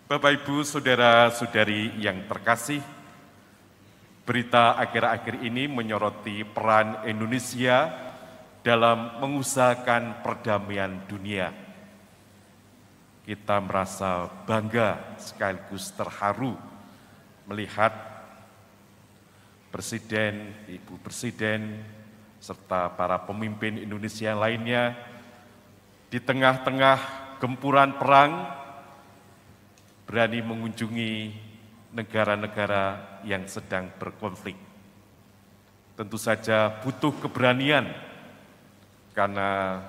Bapak, Ibu, Saudara-saudari yang terkasih, berita akhir-akhir ini menyoroti peran Indonesia dalam mengusahakan perdamaian dunia. Kita merasa bangga sekaligus terharu melihat Presiden, Ibu Presiden, serta para pemimpin Indonesia lainnya di tengah-tengah gempuran perang berani mengunjungi negara-negara yang sedang berkonflik. Tentu saja butuh keberanian karena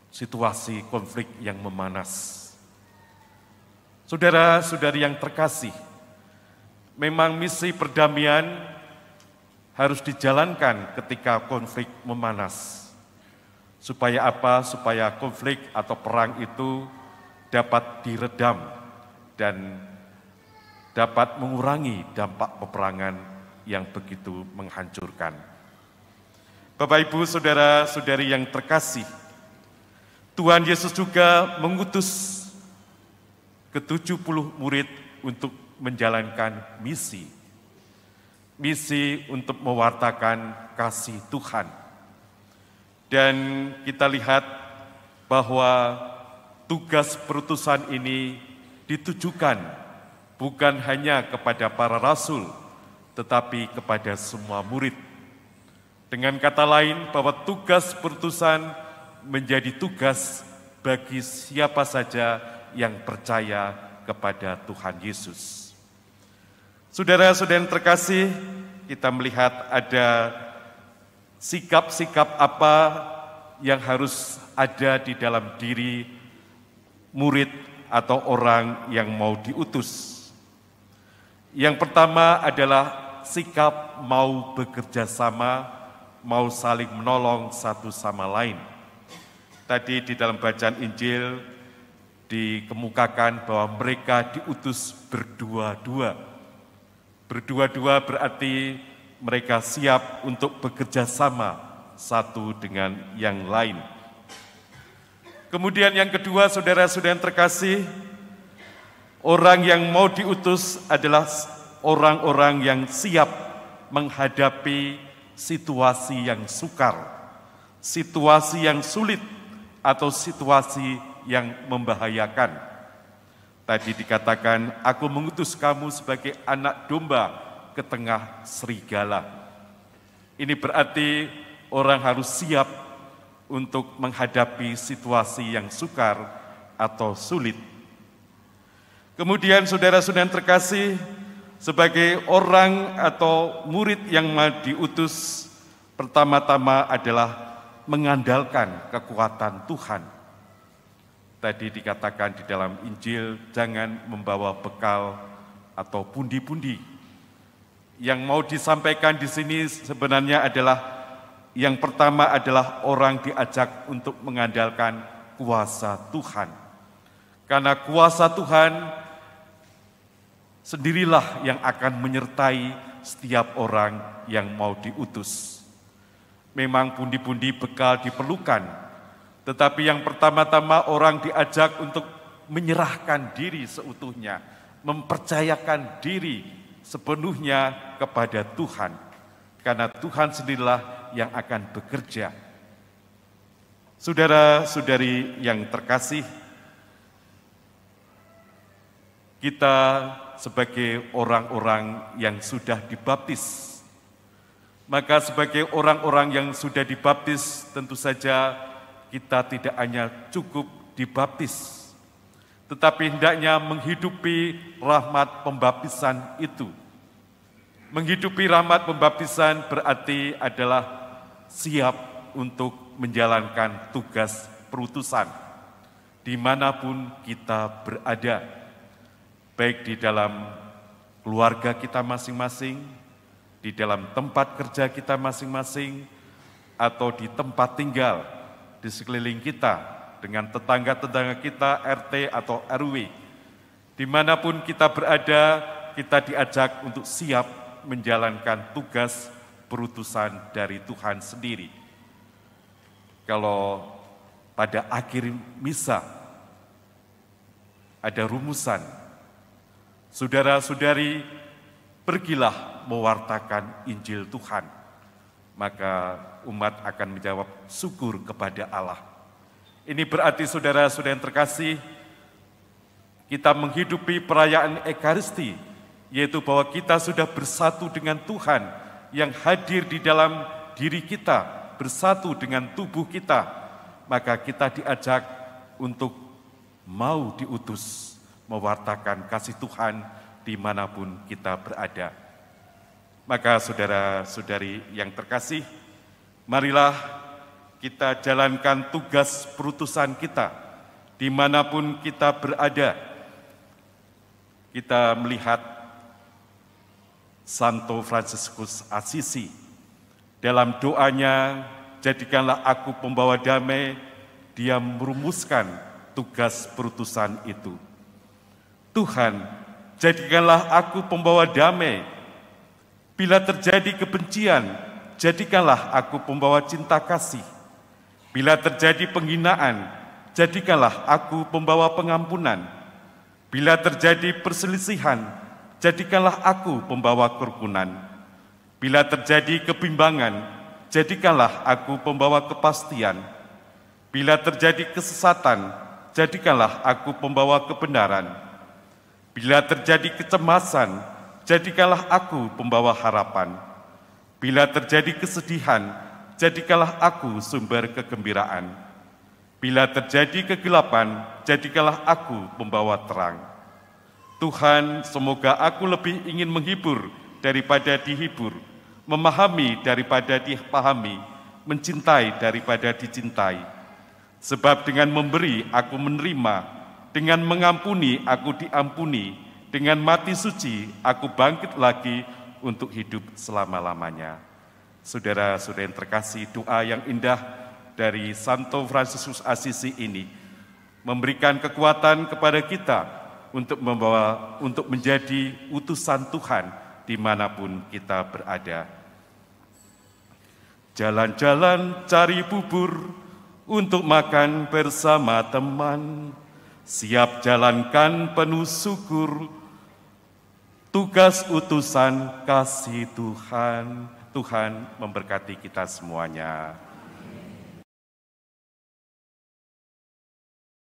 situasi konflik yang memanas. Saudara-saudari yang terkasih, memang misi perdamaian harus dijalankan ketika konflik memanas. Supaya apa? Supaya konflik atau perang itu dapat diredam dan dapat mengurangi dampak peperangan yang begitu menghancurkan. Bapak, Ibu, Saudara-saudari yang terkasih, Tuhan Yesus juga mengutus ke-70 murid untuk menjalankan misi untuk mewartakan kasih Tuhan. Dan kita lihat bahwa tugas perutusan ini ditujukan bukan hanya kepada para rasul, tetapi kepada semua murid. Dengan kata lain, bahwa tugas perutusan menjadi tugas bagi siapa saja yang percaya kepada Tuhan Yesus. Saudara-saudara yang terkasih, kita melihat ada sikap-sikap apa yang harus ada di dalam diri murid atau orang yang mau diutus. Yang pertama adalah sikap mau bekerja sama, mau saling menolong satu sama lain. Tadi di dalam bacaan Injil dikemukakan bahwa mereka diutus berdua-dua. Berdua-dua berarti mereka siap untuk bekerja sama satu dengan yang lain. Kemudian yang kedua, saudara-saudara yang terkasih, orang yang mau diutus adalah orang-orang yang siap menghadapi situasi yang sukar, situasi yang sulit, atau situasi yang membahayakan. Tadi dikatakan, aku mengutus kamu sebagai anak domba ke tengah serigala. Ini berarti orang harus siap untuk menghadapi situasi yang sukar atau sulit. Kemudian saudara-saudara yang terkasih, sebagai orang atau murid yang mau diutus, pertama-tama adalah mengandalkan kekuatan Tuhan. Tadi dikatakan di dalam Injil, jangan membawa bekal atau pundi-pundi. Yang mau disampaikan di sini sebenarnya adalah, yang pertama adalah orang diajak untuk mengandalkan kuasa Tuhan. Karena kuasa Tuhan sendirilah yang akan menyertai setiap orang yang mau diutus. Memang pundi-pundi bekal diperlukan, tetapi yang pertama-tama orang diajak untuk menyerahkan diri seutuhnya, mempercayakan diri sepenuhnya kepada Tuhan. Karena Tuhan sendirilah yang akan bekerja. Saudara-saudari yang terkasih, kita sebagai orang-orang yang sudah dibaptis, maka sebagai orang-orang yang sudah dibaptis, tentu saja kita tidak hanya cukup dibaptis, tetapi hendaknya menghidupi rahmat pembaptisan itu. Menghidupi rahmat pembaptisan berarti adalah siap untuk menjalankan tugas perutusan dimanapun kita berada, baik di dalam keluarga kita masing-masing, di dalam tempat kerja kita masing-masing, atau di tempat tinggal di sekeliling kita, dengan tetangga-tetangga kita, RT atau RW. Dimanapun kita berada, kita diajak untuk siap menjalankan tugas perutusan dari Tuhan sendiri. Kalau pada akhir misa ada rumusan. Saudara-saudari, pergilah mewartakan Injil Tuhan. Maka umat akan menjawab syukur kepada Allah. Ini berarti saudara-saudara yang terkasih, kita menghidupi perayaan Ekaristi, yaitu bahwa kita sudah bersatu dengan Tuhan yang hadir di dalam diri kita, bersatu dengan tubuh kita. Maka kita diajak untuk mau diutus mewartakan kasih Tuhan dimanapun kita berada. Maka saudara-saudari yang terkasih, marilah kita jalankan tugas perutusan kita dimanapun kita berada. Kita melihat Santo Fransiskus Assisi dalam doanya, jadikanlah aku pembawa damai, dia merumuskan tugas perutusan itu. Tuhan, jadikanlah aku pembawa damai. Bila terjadi kebencian, jadikanlah aku pembawa cinta kasih. Bila terjadi penghinaan, jadikanlah aku pembawa pengampunan. Bila terjadi perselisihan, jadikanlah aku pembawa kerukunan. Bila terjadi kebimbangan, jadikanlah aku pembawa kepastian. Bila terjadi kesesatan, jadikanlah aku pembawa kebenaran. Bila terjadi kecemasan, jadikanlah aku pembawa harapan. Bila terjadi kesedihan, jadikanlah aku sumber kegembiraan. Bila terjadi kegelapan, jadikanlah aku pembawa terang. Tuhan, semoga aku lebih ingin menghibur daripada dihibur, memahami daripada dipahami, mencintai daripada dicintai. Sebab dengan memberi aku menerima, dengan mengampuni aku diampuni, dengan mati suci aku bangkit lagi untuk hidup selama-lamanya. Saudara-saudara yang terkasih, doa yang indah dari Santo Fransiskus Assisi ini memberikan kekuatan kepada kita untuk menjadi utusan Tuhan dimanapun kita berada. Jalan-jalan cari bubur untuk makan bersama teman, siap jalankan penuh syukur tugas utusan kasih Tuhan. Tuhan memberkati kita semuanya.